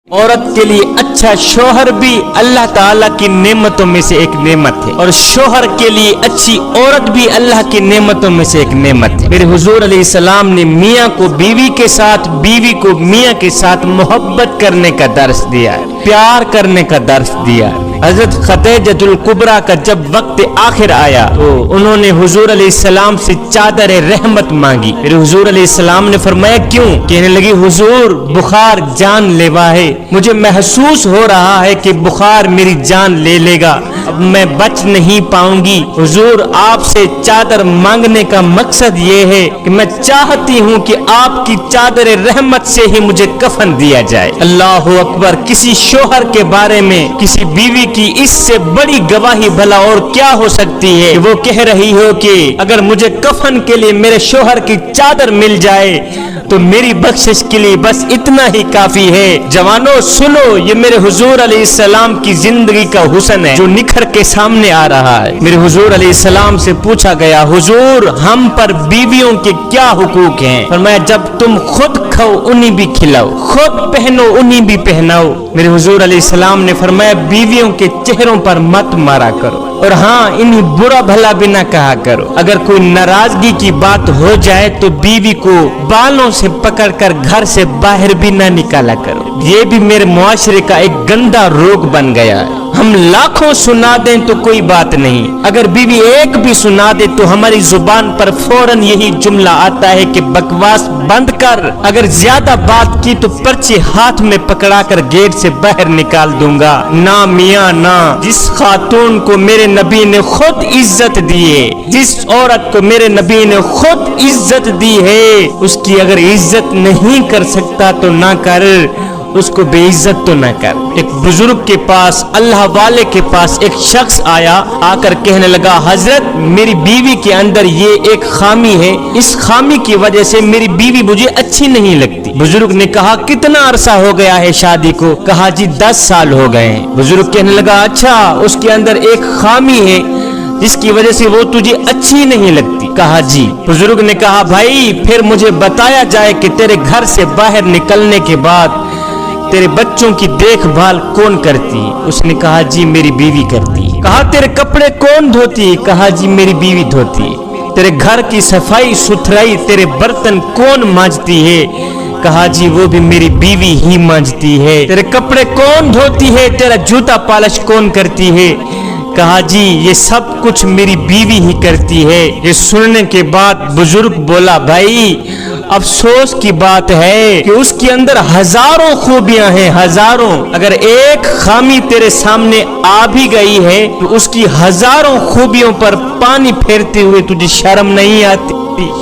عورت کے لیے اچھا شوہر بھی اللہ تعالیٰ کی نعمتوں میں سے ایک نعمت ہے، اور شوہر کے لیے اچھی عورت بھی اللہ کی نعمتوں میں سے ایک نعمت ہے۔ میرے حضور علیہ السلام نے میاں کو بیوی کے ساتھ، بیوی کو میاں کے ساتھ محبت کرنے کا درس دیا ہے، پیار کرنے کا درس دیا ہے۔ حضرت خدیجہ الکبریٰ کا جب وقت آخر آیا تو انہوں نے حضور علیہ السلام سے چادر رحمت مانگی۔ میرے حضور علیہ السلام نے فرمایا کیوں؟ کہنے لگی حضور بخار جان لیوا ہے، مجھے محسوس ہو رہا ہے کہ بخار میری جان لے لے گا، اب میں بچ نہیں پاؤں گی۔ حضور آپ سے چادر مانگنے کا مقصد یہ ہے کہ میں چاہتی ہوں کہ آپ کی چادر رحمت سے ہی مجھے کفن دیا جائے۔ اللہ اکبر! کسی شوہر کے بارے میں کسی بیوی کی اس سے بڑی گواہی بھلا اور کیا ہو سکتی ہے کہ وہ کہہ رہی ہو کہ اگر مجھے کفن کے لیے میرے شوہر کی چادر مل جائے تو میری بخشش کے لیے بس اتنا ہی کافی ہے۔ جوانوں سنو، یہ میرے حضور علیہ السلام کی زندگی کا حسن ہے جو نکھر کے سامنے آ رہا ہے۔ میرے حضور علیہ السلام سے پوچھا گیا حضور ہم پر بیویوں کے کیا حقوق ہیں؟ فرمایا جب تم خود کھاؤ انہیں بھی کھلاؤ، خود پہنو انہیں بھی پہناؤ۔ میرے حضور علیہ السلام نے فرمایا بیویوں کے چہروں پر مت مارا کرو، اور ہاں انہیں برا بھلا بھی نہ کہا کرو۔ اگر کوئی ناراضگی کی بات ہو جائے تو بیوی کو بالوں سے پکڑ کر گھر سے باہر بھی نہ نکالا کرو۔ یہ بھی میرے معاشرے کا ایک گندا روگ بن گیا ہے۔ ہم لاکھوں سنا دیں تو کوئی بات نہیں، اگر بیوی ایک بھی سنا دے تو ہماری زبان پر فوراً یہی جملہ آتا ہے کہ بکواس بند کر، اگر زیادہ بات کی تو پرچے ہاتھ میں پکڑا کر گیٹ سے باہر نکال دوں گا۔ نہ میاں نہ، جس خاتون کو میرے نبی نے خود عزت دی ہے، جس عورت کو میرے نبی نے خود عزت دی ہے، اس کی اگر عزت نہیں کر سکتا تو نہ کر، اس کو بے عزت تو نہ کر۔ ایک بزرگ کے پاس، اللہ والے کے پاس ایک شخص آیا، آ کر کہنے لگا حضرت میری بیوی کے اندر یہ ایک خامی ہے، اس خامی کی وجہ سے میری بیوی مجھے اچھی نہیں لگتی۔ بزرگ نے کہا کتنا عرصہ ہو گیا ہے شادی کو؟ کہا جی 10 سال ہو گئے ہیں۔ بزرگ کہنے لگا اچھا اس کے اندر ایک خامی ہے جس کی وجہ سے وہ تجھے اچھی نہیں لگتی؟ کہا جی۔ بزرگ نے کہا بھائی پھر مجھے بتایا جائے کہ تیرے گھر سے باہر نکلنے کے بعد تیرے بچوں کی دیکھ بھال کون کرتی ہے؟ اس نے کہا جی میری بیوی کرتی ہے۔ کہا تیرے کپڑے کون دھوتی ہے؟ کہا جی میری بیوی دھوتی ہے۔ تیرے گھر کی صفائی ستھرائی، تیرے برتن کون مانجتی ہے؟ کہا جی وہ بھی میری بیوی ہی مانجتی ہے۔ تیرے کپڑے کون دھوتی ہے؟ تیرا جوتا پالش کون کرتی ہے؟ کہا جی یہ سب کچھ میری بیوی ہی کرتی ہے۔ یہ سننے کے بعد بزرگ بولا بھائی افسوس کی بات ہے کہ اس کے اندر ہزاروں خوبیاں ہیں، ہزاروں، اگر ایک خامی تیرے سامنے آ بھی گئی ہے تو اس کی ہزاروں خوبیوں پر پانی پھیرتے ہوئے تجھے شرم نہیں آتی؟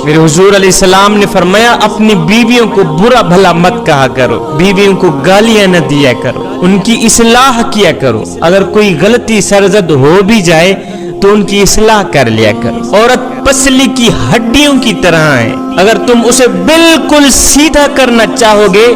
میرے حضور علیہ السلام نے فرمایا اپنی بیویوں کو برا بھلا مت کہا کرو، بیویوں کو گالیاں نہ دیا کرو، ان کی اصلاح کیا کرو، اگر کوئی غلطی سرزد ہو بھی جائے تو ان کی اصلاح کر لیا کرو۔ عورت پسلی کی ہڈیوں کی طرح ہے، اگر تم اسے بالکل سیدھا کرنا چاہو گے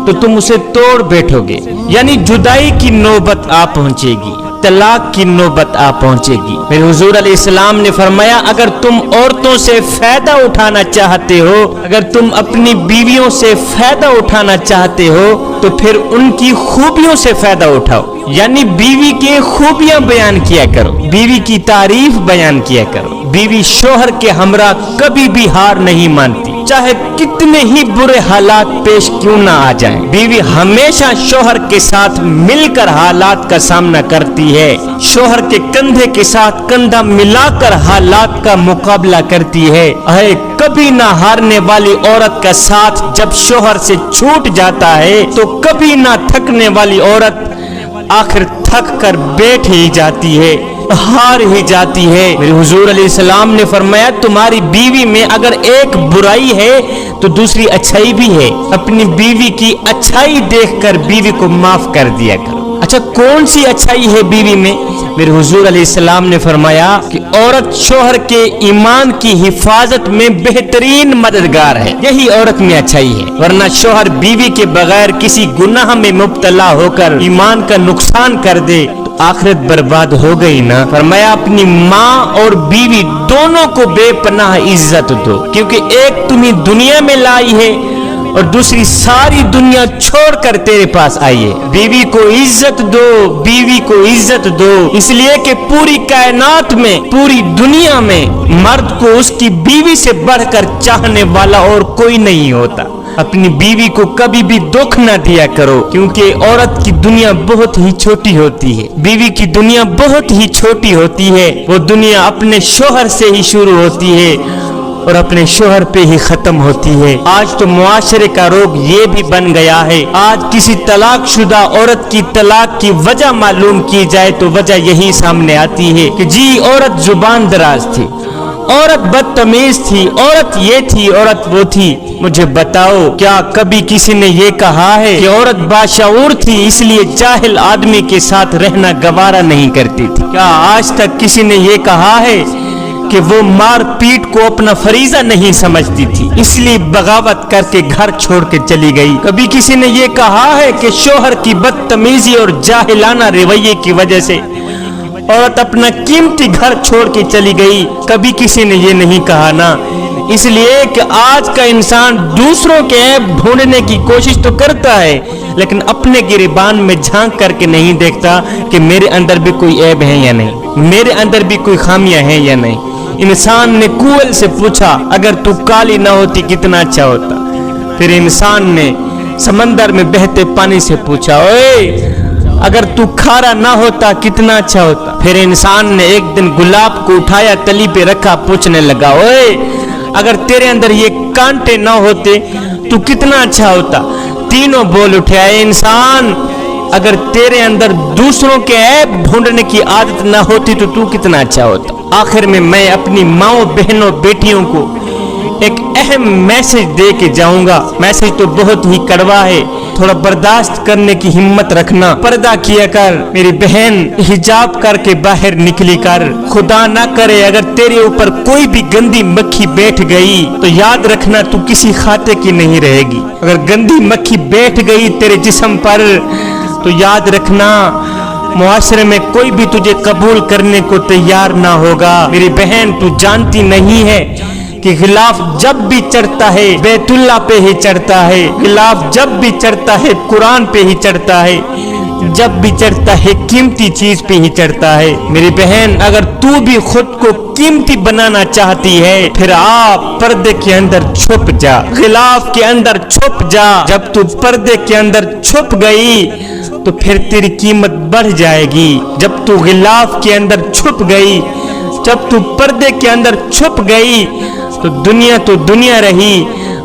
تو تم اسے توڑ بیٹھو گے، یعنی جدائی کی نوبت آ پہنچے گی، طلاق کی نوبت آ پہنچے گی۔ میرے حضور علیہ السلام نے فرمایا اگر تم عورتوں سے فائدہ اٹھانا چاہتے ہو، اگر تم اپنی بیویوں سے فائدہ اٹھانا چاہتے ہو تو پھر ان کی خوبیوں سے فائدہ اٹھاؤ، یعنی بیوی کے خوبیاں بیان کیا کرو، بیوی کی تعریف بیان کیا کرو۔ بیوی شوہر کے ہمراہ کبھی بھی ہار نہیں مانتی، چاہے کتنے ہی برے حالات پیش کیوں نہ آ جائیں، بیوی ہمیشہ شوہر کے ساتھ مل کر حالات کا سامنا کرتی ہے، شوہر کے کندھے کے ساتھ کندھا ملا کر حالات کا مقابلہ کرتی ہے۔ کبھی نہ ہارنے والی عورت کا ساتھ جب شوہر سے چھوٹ جاتا ہے تو کبھی نہ تھکنے والی عورت آخر تھک کر بیٹھ ہی جاتی ہے، ہار ہی جاتی ہے۔ میرے حضور علیہ السلام نے فرمایا تمہاری بیوی میں اگر ایک برائی ہے تو دوسری اچھائی بھی ہے، اپنی بیوی کی اچھائی دیکھ کر بیوی کو معاف کر دیا کرو۔ اچھا کون سی اچھائی ہے بیوی میں؟ میرے حضور علیہ السلام نے فرمایا کہ عورت شوہر کے ایمان کی حفاظت میں بہترین مددگار ہے، یہی عورت میں اچھائی ہے، ورنہ شوہر بیوی کے بغیر کسی گناہ میں مبتلا ہو کر ایمان کا نقصان کر دے تو آخرت برباد ہو گئی نا۔ فرمایا اپنی ماں اور بیوی دونوں کو بے پناہ عزت دو، کیونکہ ایک تمہیں دنیا میں لائی ہے اور دوسری ساری دنیا چھوڑ کر تیرے پاس آئی ہے۔ بیوی کو عزت دو، بیوی کو عزت دو، اس لیے کہ پوری کائنات میں، پوری دنیا میں مرد کو اس کی بیوی سے بڑھ کر چاہنے والا اور کوئی نہیں ہوتا۔ اپنی بیوی کو کبھی بھی دکھ نہ دیا کرو، کیونکہ عورت کی دنیا بہت ہی چھوٹی ہوتی ہے، بیوی کی دنیا بہت ہی چھوٹی ہوتی ہے۔ وہ دنیا اپنے شوہر سے ہی شروع ہوتی ہے اور اپنے شوہر پہ ہی ختم ہوتی ہے۔ آج تو معاشرے کا روگ یہ بھی بن گیا ہے، آج کسی طلاق شدہ عورت کی طلاق کی وجہ معلوم کی جائے تو وجہ یہی سامنے آتی ہے کہ جی عورت زبان دراز تھی، عورت بدتمیز تھی، عورت یہ تھی، عورت وہ تھی۔ مجھے بتاؤ، کیا کبھی کسی نے یہ کہا ہے کہ عورت باشعور تھی اس لیے جاہل آدمی کے ساتھ رہنا گوارا نہیں کرتی تھی؟ کیا آج تک کسی نے یہ کہا ہے کہ وہ مار پیٹ کو اپنا فریضہ نہیں سمجھتی تھی اس لیے بغاوت کر کے گھر چھوڑ کے چلی گئی؟ کبھی کسی نے یہ کہا ہے کہ شوہر کی بدتمیزی اور جاہلانہ رویے کی وجہ سے عورت اپنا قیمتی گھر چھوڑ کے چلی گئی؟ کبھی کسی نے یہ نہیں کہا نا۔ اس لیے کہ آج کا انسان دوسروں کے عیب ڈھونڈنے کی کوشش تو کرتا ہے، لیکن اپنے گریبان میں جھانک کر کے نہیں دیکھتا کہ میرے اندر بھی کوئی عیب ہے یا نہیں، میرے اندر بھی کوئی خامیاں ہیں یا نہیں۔ انسان نے کوئل سے پوچھا اگر تو کالی نہ ہوتی کتنا اچھا ہوتا؟ پھر انسان نے سمندر میں بہتے پانی سے پوچھا اوے اگر تو کھارا نہ ہوتا کتنا اچھا ہوتا؟ پھر انسان نے ایک دن گلاب کو اٹھایا تلی پہ رکھا، پوچھنے لگا اوے اگر تیرے اندر یہ کانٹے نہ ہوتے تو کتنا اچھا ہوتا؟ تینوں بول اٹھے اے انسان اگر تیرے اندر دوسروں کے عیب ڈھونڈنے کی عادت نہ ہوتی تو کتنا اچھا ہوتا؟ آخر میں اپنی ماؤں بہنوں بیٹیوں کو ایک اہم میسج دے کے جاؤں گا۔ میسج تو بہت ہی کڑوا ہے، تھوڑا برداشت کرنے کی ہمت رکھنا۔ پردہ کیا کر میری بہن، حجاب کر کے باہر نکلی کر۔ خدا نہ کرے اگر تیرے اوپر کوئی بھی گندی مکھی بیٹھ گئی تو یاد رکھنا تو کسی کھاتے کی نہیں رہے گی۔ اگر گندی مکھی بیٹھ گئی تیرے جسم پر تو یاد رکھنا معاشرے میں کوئی بھی تجھے قبول کرنے کو تیار نہ ہوگا۔ میری بہن تو جانتی نہیں ہے کہ غلاف جب بھی چڑھتا ہے بیت اللہ پہ ہی چڑھتا ہے، غلاف جب بھی چڑھتا ہے قرآن پہ ہی چڑھتا ہے، جب بھی چڑھتا ہے قیمتی چیز پہ ہی چڑھتا ہے۔ میری بہن اگر تو بھی خود کو قیمتی بنانا چاہتی ہے پھر آپ پردے کے اندر چھپ جا، غلاف کے اندر چھپ جا۔ جب تو پردے کے اندر چھپ گئی تو پھر تیری قیمت بڑھ جائے گی۔ جب تو غلاف کے اندر چھپ گئی، جب تو پردے کے اندر چھپ گئی تو دنیا رہی،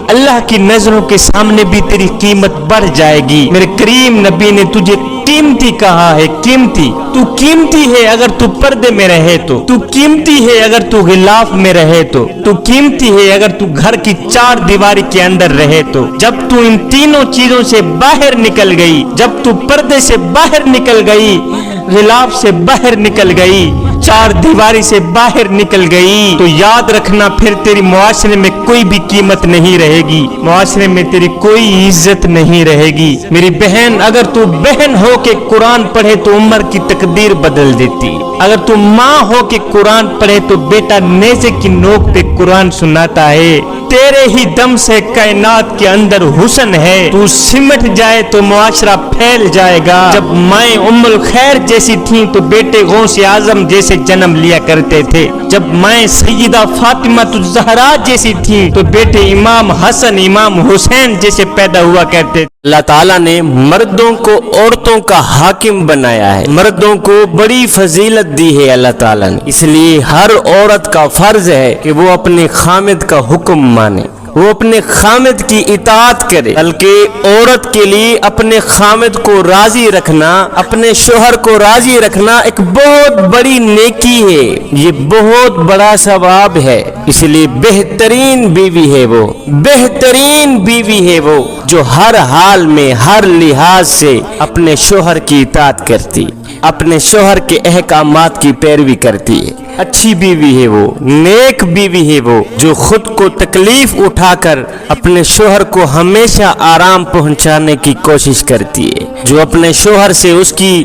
اللہ کی نظروں کے سامنے بھی تیری قیمت بڑھ جائے گی۔ میرے کریم نبی نے تجھے قیمتی کہا ہے، قیمتی۔ تو قیمتی ہے اگر تو پردے میں رہے تو قیمتی ہے اگر تو غلاف میں رہے تو قیمتی ہے اگر تو گھر کی چار دیواری کے اندر رہے تو۔ جب تو ان تینوں چیزوں سے باہر نکل گئی، جب تو پردے سے باہر نکل گئی، غلاف سے باہر نکل گئی، چار دیواری سے باہر نکل گئی تو یاد رکھنا پھر تیری معاشرے میں کوئی بھی قیمت نہیں رہے گی، معاشرے میں تیری کوئی عزت نہیں رہے گی۔ میری بہن اگر تو بہن ہو کے قرآن پڑھے تو عمر کی تقدیر بدل دیتی، اگر تو ماں ہو کے قرآن پڑھے تو بیٹا نیزے کی نوک پہ قرآن سناتا ہے۔ تیرے ہی دم سے کائنات کے اندر حسن ہے، تو سمٹ جائے تو معاشرہ پھیل جائے گا۔ جب مائیں ام الخیر جیسی تھیں تو بیٹے غوث اعظم جیسے جنم لیا کرتے تھے، جب مائیں سیدہ فاطمہ الزہرا جیسی تھیں تو بیٹے امام حسن امام حسین جیسے پیدا ہوا کرتے تھے۔ اللہ تعالیٰ نے مردوں کو عورتوں کا حاکم بنایا ہے، مردوں کو بڑی فضیلت دی ہے اللہ تعالیٰ نے، اس لیے ہر عورت کا فرض ہے کہ وہ اپنے خامد کا حکم مانے، وہ اپنے خامد کی اطاعت کرے۔ بلکہ عورت کے لیے اپنے خامد کو راضی رکھنا، اپنے شوہر کو راضی رکھنا ایک بہت بڑی نیکی ہے، یہ بہت بڑا ثواب ہے۔ اس لیے بہترین بیوی ہے وہ، بہترین بیوی ہے وہ جو ہر حال میں ہر لحاظ سے اپنے شوہر کی اطاعت کرتی، اپنے شوہر کے احکامات کی پیروی کرتی ہے۔ اچھی بیوی ہے وہ، نیک بیوی ہے وہ جو خود کو تکلیف اٹھا کر اپنے شوہر کو ہمیشہ آرام پہنچانے کی کوشش کرتی ہے، جو اپنے شوہر سے اس کی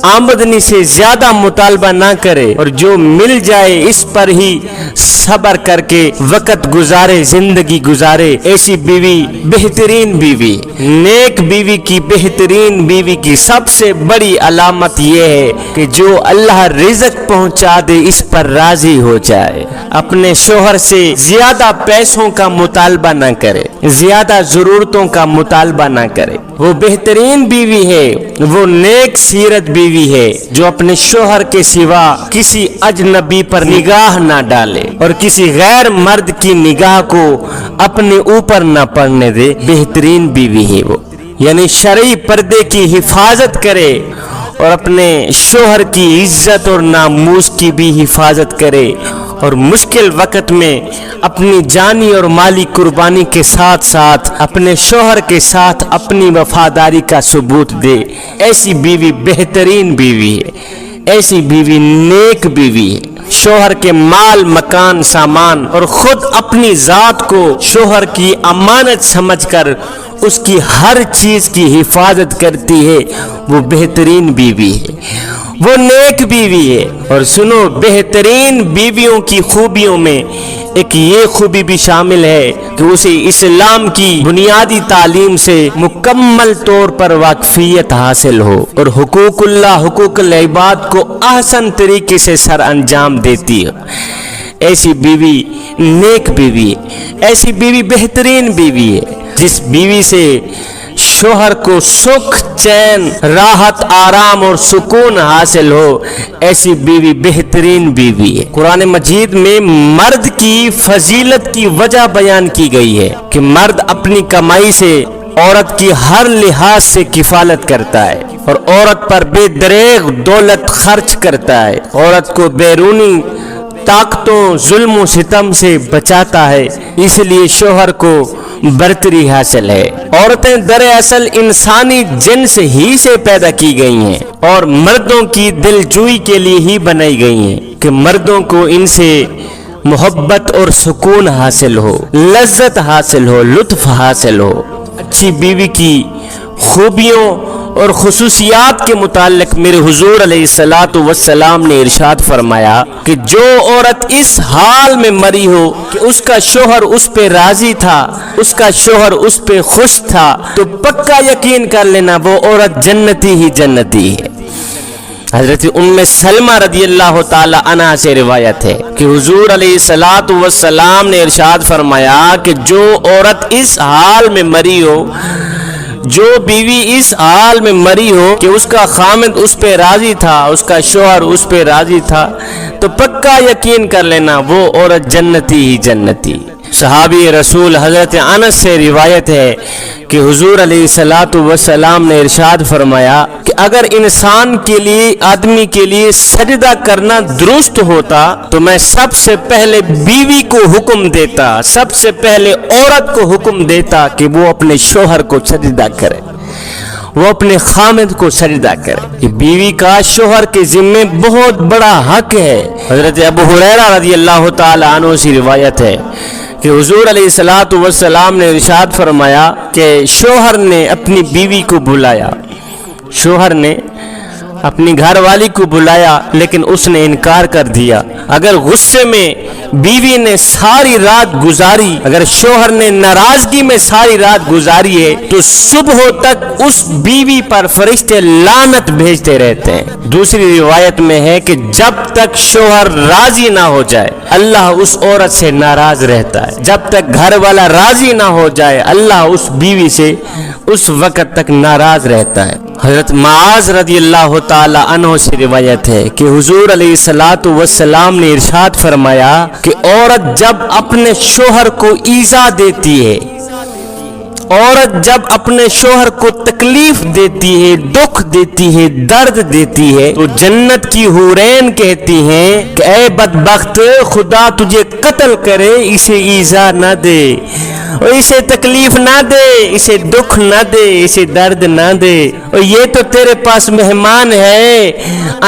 آمدنی سے زیادہ مطالبہ نہ کرے اور جو مل جائے اس پر ہی صبر کر کے وقت گزارے، زندگی گزارے۔ ایسی بیوی بہترین بیوی، نیک بیوی کی، بہترین بیوی کی سب سے بڑی علامت یہ ہے کہ جو اللہ رزق پہنچا دے اس پر راضی ہو جائے، اپنے شوہر سے زیادہ پیسوں کا مطالبہ نہ کرے، زیادہ ضرورتوں کا مطالبہ نہ کرے۔ وہ بہترین بیوی ہے، وہ نیک سیرت بیوی ہے جو اپنے شوہر کے سوا کسی اجنبی پر نگاہ نہ ڈالے اور کسی غیر مرد کی نگاہ کو اپنے اوپر نہ پڑنے دے۔ بہترین بیوی ہے وہ، یعنی شرعی پردے کی حفاظت کرے اور اپنے شوہر کی عزت اور ناموس کی بھی حفاظت کرے اور مشکل وقت میں اپنی جانی اور مالی قربانی کے ساتھ ساتھ اپنے شوہر کے ساتھ اپنی وفاداری کا ثبوت دے۔ ایسی بیوی بہترین بیوی ہے، ایسی بیوی نیک بیوی ہے۔ شوہر کے مال، مکان، سامان اور خود اپنی ذات کو شوہر کی امانت سمجھ کر اس کی ہر چیز کی حفاظت کرتی ہے، وہ بہترین بیوی ہے، وہ نیک بیوی ہے۔ اور سنو، بہترین بیویوں کی خوبیوں میں ایک یہ خوبی بھی شامل ہے کہ اسے اسلام کی بنیادی تعلیم سے مکمل طور پر واقفیت حاصل ہو اور حقوق اللہ، حقوق العباد کو احسن طریقے سے سر انجام دیتی ہے۔ ایسی بیوی نیک بیوی ہے، ایسی بیوی بہترین بیوی ہے جس بیوی سے شوہر کو سکھ، چین، راحت، آرام اور سکون حاصل ہو، ایسی بیوی بہترین بیوی ہے۔ قرآن مجید میں مرد کی فضیلت کی وجہ بیان کی گئی ہے کہ مرد اپنی کمائی سے عورت کی ہر لحاظ سے کفالت کرتا ہے اور عورت پر بے دریغ دولت خرچ کرتا ہے، عورت کو بیرونی طاقتوں، ظلم و ستم سے بچاتا ہے، اس لیے شوہر کو برتری حاصل ہے۔ عورتیں دراصل انسانی جنس ہی سے پیدا کی گئی ہیں اور مردوں کی دلجوئی کے لیے ہی بنائی گئی ہیں کہ مردوں کو ان سے محبت اور سکون حاصل ہو، لذت حاصل ہو، لطف حاصل ہو۔ اچھی بیوی کی خوبیوں اور خصوصیات کے متعلق میرے حضور علیہ السلام نے ارشاد فرمایا کہ جو عورت اس حال میں مری ہو کہ اس کا شوہر اس پہ راضی تھا، اس کا شوہر اس پہ خوش تھا، تو پکا یقین کر لینا وہ عورت جنتی ہی جنتی ہے۔ حضرت ام سلمہ رضی اللہ تعالی عنہا سے روایت ہے کہ حضور علیہ السلام نے ارشاد فرمایا کہ جو عورت اس حال میں مری ہو، جو بیوی اس حال میں مری ہو کہ اس کا خامد اس پہ راضی تھا، اس کا شوہر اس پہ راضی تھا، تو پکا یقین کر لینا وہ عورت جنتی ہی جنتی۔ صحابی رسول حضرت انس سے روایت ہے کہ حضور علیہ السلام نے ارشاد فرمایا کہ اگر انسان کے لیے، آدمی کے لیے سجدہ کرنا درست ہوتا تو میں سب سے پہلے بیوی کو حکم دیتا، سب سے پہلے عورت کو حکم دیتا کہ وہ اپنے شوہر کو سجدہ کرے، وہ اپنے خامد کو سجدہ کرے۔ یہ بیوی کا شوہر کے ذمے بہت بڑا حق ہے۔ حضرت ابو ہریرہ رضی اللہ تعالی عنہ سے روایت ہے کہ حضور علیہ السلام نے ارشاد فرمایا کہ شوہر نے اپنی بیوی کو بلایا، شوہر نے اپنی گھر والی کو بلایا لیکن اس نے انکار کر دیا۔ اگر غصے میں بیوی نے ساری رات گزاری، اگر شوہر نے ناراضگی میں ساری رات گزاری ہے تو صبح تک اس بیوی پر فرشتے لعنت بھیجتے رہتے ہیں۔ دوسری روایت میں ہے کہ جب تک شوہر راضی نہ ہو جائے اللہ اس عورت سے ناراض رہتا ہے، جب تک گھر والا راضی نہ ہو جائے اللہ اس بیوی سے اس وقت تک ناراض رہتا ہے۔ حضرت معاذ رضی اللہ تعالی عنہ سے روایت ہے کہ حضور علیہ السلام نے ارشاد فرمایا کہ عورت جب اپنے شوہر کو ایذا دیتی ہے، عورت جب اپنے شوہر کو تکلیف دیتی ہے، دکھ دیتی ہے، درد دیتی ہے، تو جنت کی حورین کہتی ہیں کہ اے بدبخت، خدا تجھے قتل کرے، اسے ایذا نہ دے، اور اسے تکلیف نہ دے، اسے دکھ نہ دے، اسے درد نہ دے، اور یہ تو تیرے پاس مہمان ہے،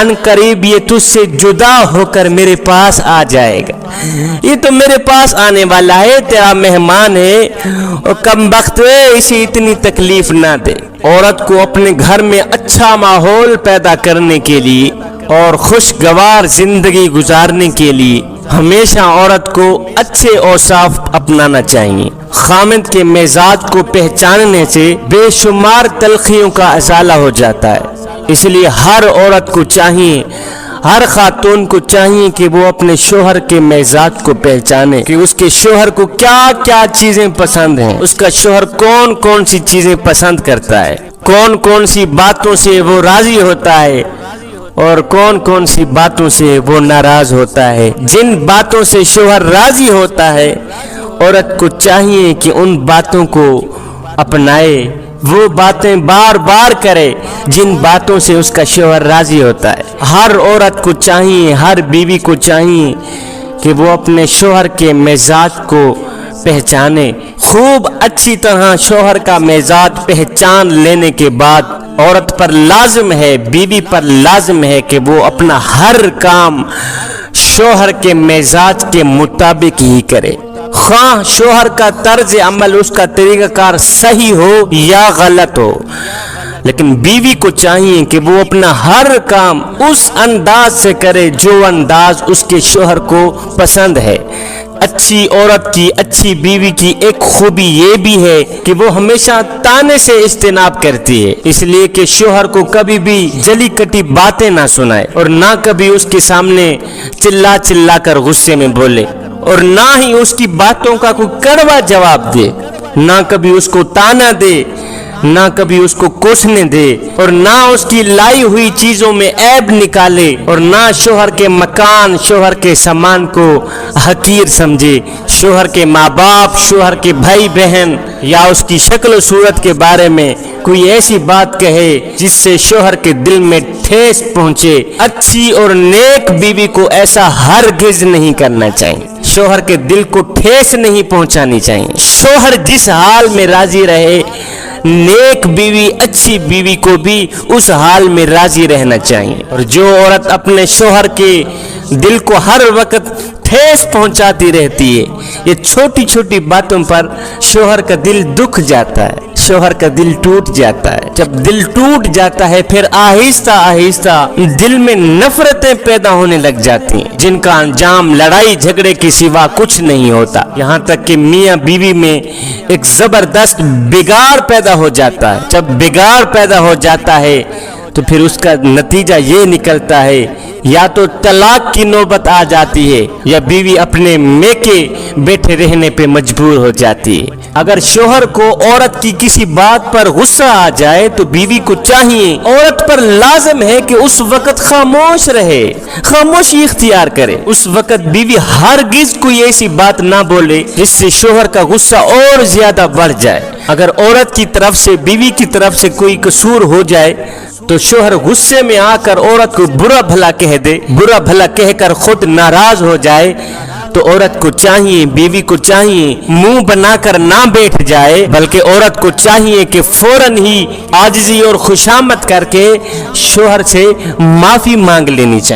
ان قریب یہ تجھ سے جدا ہو کر میرے پاس آ جائے گا، یہ تو میرے پاس آنے والا ہے، تیرا مہمان ہے، اور کم بخت اسے اتنی تکلیف نہ دے۔ عورت کو اپنے گھر میں اچھا ماحول پیدا کرنے کے لیے اور خوشگوار زندگی گزارنے کے لیے ہمیشہ عورت کو اچھے اوصاف اپنانا چاہیے۔ خامد کے مزاج کو پہچاننے سے بے شمار تلخیوں کا ازالہ ہو جاتا ہے، اس لیے ہر عورت کو چاہیے، ہر خاتون کو چاہیے کہ وہ اپنے شوہر کے مزاج کو پہچانے کہ اس کے شوہر کو کیا کیا چیزیں پسند ہیں، اس کا شوہر کون کون سی چیزیں پسند کرتا ہے، کون کون سی باتوں سے وہ راضی ہوتا ہے اور کون کون سی باتوں سے وہ ناراض ہوتا ہے۔ جن باتوں سے شوہر راضی ہوتا ہے عورت کو چاہیے کہ ان باتوں کو اپنائے، وہ باتیں بار بار کرے جن باتوں سے اس کا شوہر راضی ہوتا ہے۔ ہر عورت کو چاہیے، ہر بیوی کو چاہیے کہ وہ اپنے شوہر کے مزاج کو پہچانے۔ خوب اچھی طرح شوہر کا مزاج پہچان لینے کے بعد عورت پر لازم ہے، بیوی پر لازم ہے کہ وہ اپنا ہر کام شوہر کے مزاج کے مطابق ہی کرے، خواہ شوہر کا طرز عمل، اس کا طریقہ کار صحیح ہو یا غلط ہو، لیکن بیوی کو چاہیے کہ وہ اپنا ہر کام اس انداز سے کرے جو انداز اس کے شوہر کو پسند ہے۔ اچھی عورت کی، اچھی بیوی کی ایک خوبی یہ بھی ہے کہ وہ ہمیشہ تانے سے اجتناب کرتی ہے، اس لیے کہ شوہر کو کبھی بھی جلی کٹی باتیں نہ سنائے، اور نہ کبھی اس کے سامنے چلا چلا کر غصے میں بولے، اور نہ ہی اس کی باتوں کا کوئی کڑوا جواب دے، نہ کبھی اس کو تانا دے، نہ کبھی اس کو کوسنے دے، اور نہ اس کی لائی ہوئی چیزوں میں عیب نکالے، اور نہ شوہر کے مکان، شوہر کے سامان کو حقیر سمجھے، شوہر کے ماں باپ، شوہر کے بھائی بہن یا اس کی شکل و صورت کے بارے میں کوئی ایسی بات کہے جس سے شوہر کے دل میں ٹھیس پہنچے۔ اچھی اور نیک بیوی کو ایسا ہرگز نہیں کرنا چاہیے، شوہر کے دل کو ٹھیس نہیں پہنچانی چاہیے۔ شوہر جس حال میں راضی رہے، نیک بیوی، اچھی بیوی کو بھی اس حال میں راضی رہنا چاہیے، اور جو عورت اپنے شوہر کے دل کو ہر وقت ٹھیس پہنچاتی رہتی ہے، یہ چھوٹی چھوٹی باتوں پر شوہر کا دل دکھ جاتا ہے، شوہر کا دل ٹوٹ جاتا ہے۔ جب دل ٹوٹ جاتا ہے پھر آہستہ آہستہ دل میں نفرتیں پیدا ہونے لگ جاتی ہیں، جن کا انجام لڑائی جھگڑے کے سوا کچھ نہیں ہوتا، یہاں تک کہ میاں بیوی میں ایک زبردست بگاڑ پیدا ہو جاتا ہے۔ جب بگاڑ پیدا ہو جاتا ہے تو پھر اس کا نتیجہ یہ نکلتا ہے یا تو طلاق کی نوبت آ جاتی ہے یا بیوی اپنے میکے بیٹھے رہنے پہ مجبور ہو جاتی ہے۔ اگر شوہر کو عورت کی کسی بات پر غصہ آ جائے تو بیوی کو چاہیے، عورت پر لازم ہے کہ اس وقت خاموش رہے، خاموشی اختیار کرے۔ اس وقت بیوی ہرگز کوئی ایسی بات نہ بولے جس سے شوہر کا غصہ اور زیادہ بڑھ جائے۔ اگر عورت کی طرف سے، بیوی کی طرف سے کوئی قصور ہو جائے تو شوہر غصے میں آ کر عورت کو برا بھلا کہہ دے، برا بھلا کہہ کر خود ناراض ہو جائے، تو عورت کو چاہیے، بیوی کو چاہیے منہ بنا کر نہ بیٹھ جائے، بلکہ عورت کو چاہیے کہ فوراً ہی عاجزی اور خوشامد کر کے شوہر سے معافی مانگ لینی چاہیے۔